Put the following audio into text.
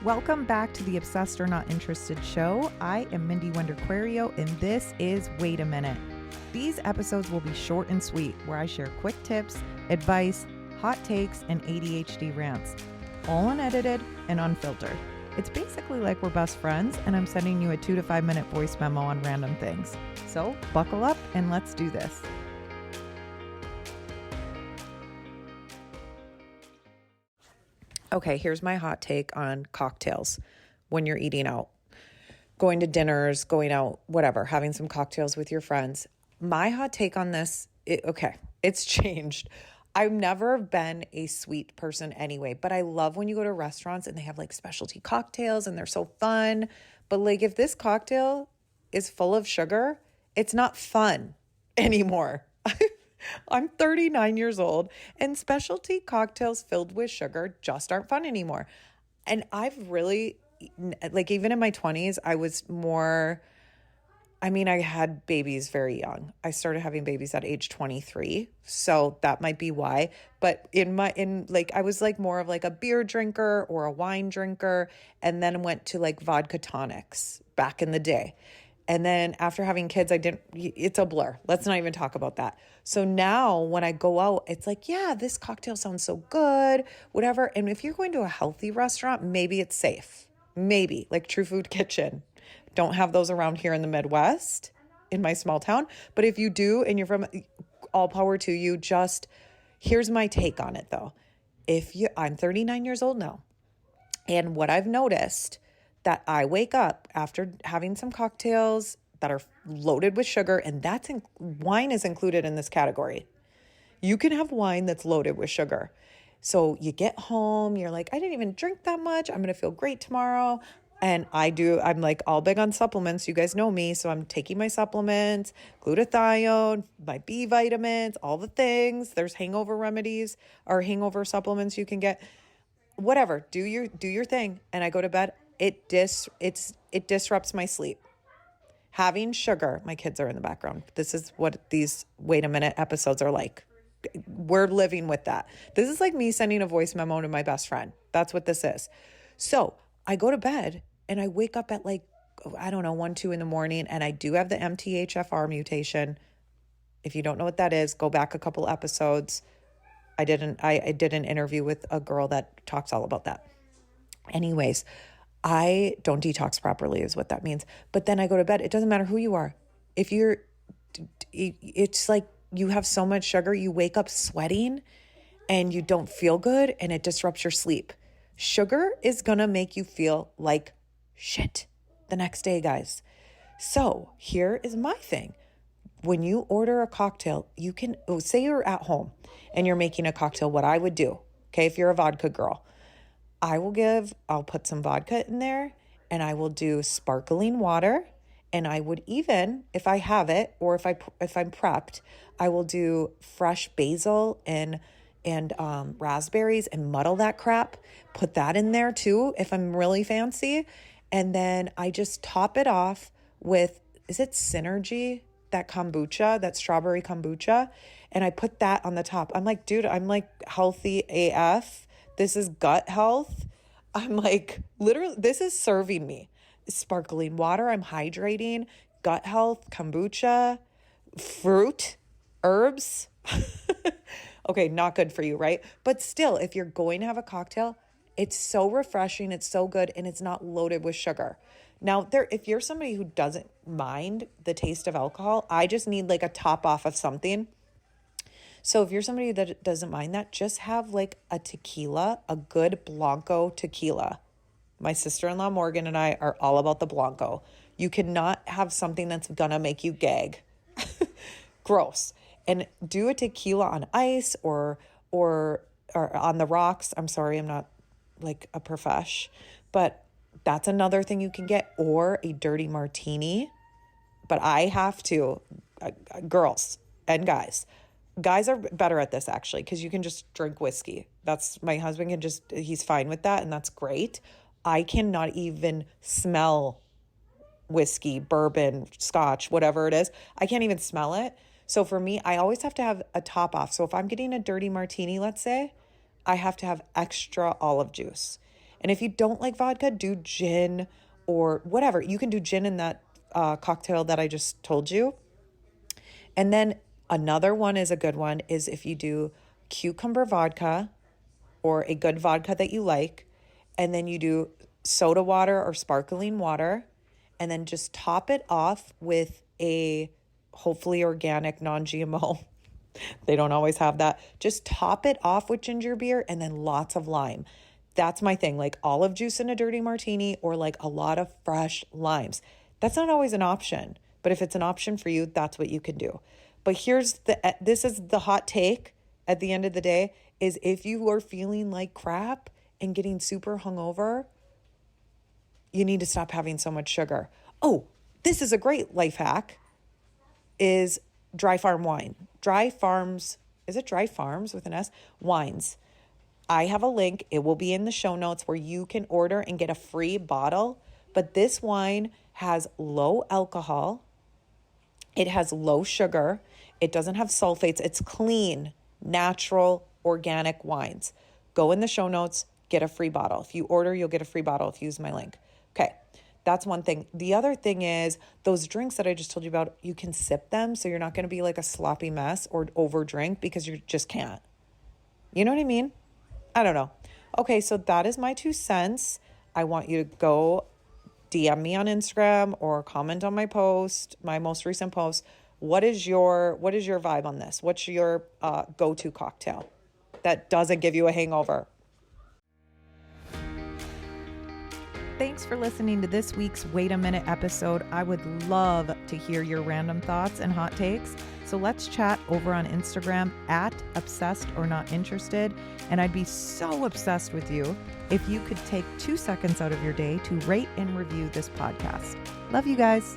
Welcome back to the Obsessed or Not Interested show. I am Mindy Wenderquario, and this is Wait a Minute. These episodes will be short and sweet, where I share quick tips, advice, hot takes, and ADHD rants, all unedited and unfiltered. It's basically like we're best friends, and I'm sending you a 2 to 5 minute voice memo on random things. So buckle up and let's do this. Okay, here's my hot take on cocktails when you're eating out, going to dinners, going out, whatever, having some cocktails with your friends. My hot take on this, it's changed. I've never been a sweet person anyway, but I love when you go to restaurants and they have like specialty cocktails and they're so fun. But like if this cocktail is full of sugar, it's not fun anymore. I'm 39 years old and specialty cocktails filled with sugar just aren't fun anymore. And I've really, like even in my 20s, I was more, I had babies very young. I started having babies at age 23. So that might be why. But I was like more of like a beer drinker or a wine drinker, and then went to like vodka tonics back in the day. And then after having kids, it's a blur. Let's not even talk about that. So now when I go out, it's like, yeah, this cocktail sounds so good, whatever. And if you're going to a healthy restaurant, maybe it's safe. Maybe like True Food Kitchen. Don't have those around here in the Midwest, in my small town. But if you do, and you're from, all power to you. Here's my take on it though. I'm 39 years old now. And what I've noticed that I wake up after having some cocktails that are loaded with sugar, and wine is included in this category. You can have wine that's loaded with sugar. So you get home, you're like, I didn't even drink that much. I'm going to feel great tomorrow. And I'm like all big on supplements. You guys know me. So I'm taking my supplements, glutathione, my B vitamins, all the things. There's hangover remedies or hangover supplements you can get. Whatever, do your thing. And I go to bed. It disrupts my sleep. Having sugar, my kids are in the background. This is what these Wait a Minute episodes are like. We're living with that. This is like me sending a voice memo to my best friend. That's what this is. So I go to bed and I wake up at 1, 2 in the morning, and I do have the MTHFR mutation. If you don't know what that is, go back a couple episodes. I did an interview with a girl that talks all about that. Anyways, I don't detox properly is what that means. But then I go to bed. It doesn't matter who you are. It's like you have so much sugar, you wake up sweating and you don't feel good, and it disrupts your sleep. Sugar is going to make you feel like shit the next day, guys. So here is my thing. When you order a cocktail, you can, say you're at home and you're making a cocktail, what I would do, okay, if you're a vodka girl, I'll put some vodka in there, and I will do sparkling water. And I would even, if I have it, or if I'm prepped, I will do fresh basil and raspberries and muddle that crap. Put that in there too, if I'm really fancy. And then I just top it off with, is it Synergy? That kombucha, that strawberry kombucha. And I put that on the top. I'm like, dude, I'm like healthy AF. This is gut health. I'm like, literally, this is serving me. Sparkling water, I'm hydrating, gut health, kombucha, fruit, herbs. Okay, not good for you, right? But still, if you're going to have a cocktail, it's so refreshing, it's so good, and it's not loaded with sugar. Now, if you're somebody who doesn't mind the taste of alcohol, I just need like a top off of something. So if you're somebody that doesn't mind that, just have like a tequila, a good Blanco tequila. My sister-in-law Morgan and I are all about the Blanco. You cannot have something that's gonna make you gag. Gross. And do a tequila on ice or on the rocks. I'm sorry, I'm not like a profesh, but that's another thing you can get, or a dirty martini. But I have to, girls and guys are better at this actually, because you can just drink whiskey. My husband he's fine with that, and that's great. I cannot even smell whiskey, bourbon, scotch, whatever it is. I can't even smell it. So for me, I always have to have a top off. So if I'm getting a dirty martini, let's say, I have to have extra olive juice. And if you don't like vodka, do gin or whatever. You can do gin in that cocktail that I just told you. And then another one is a good one is if you do cucumber vodka or a good vodka that you like, and then you do soda water or sparkling water, and then just top it off with a hopefully organic non-GMO. They don't always have that. Just top it off with ginger beer and then lots of lime. That's my thing, like olive juice in a dirty martini or like a lot of fresh limes. That's not always an option, but if it's an option for you, that's what you can do. But this is the hot take at the end of the day, is if you are feeling like crap and getting super hungover, you need to stop having so much sugar. Oh, this is a great life hack, is dry farm wine. Dry Farms, is it Dry Farms with an S? Wines. I have a link. It will be in the show notes where you can order and get a free bottle. But this wine has low alcohol. It has low sugar. It doesn't have sulfates. It's clean, natural, organic wines. Go in the show notes, get a free bottle. If you order, you'll get a free bottle if you use my link. Okay, that's one thing. The other thing is those drinks that I just told you about, you can sip them so you're not going to be like a sloppy mess or over drink because you just can't. You know what I mean? I don't know. Okay, so that is my 2 cents. I want you to go DM me on Instagram or comment on my post, my most recent post. What is your vibe on this? What's your go-to cocktail that doesn't give you a hangover? Thanks for listening to this week's Wait a Minute episode. I would love to hear your random thoughts and hot takes. So let's chat over on Instagram at obsessed or not interested. And I'd be so obsessed with you if you could take 2 seconds out of your day to rate and review this podcast. Love you guys.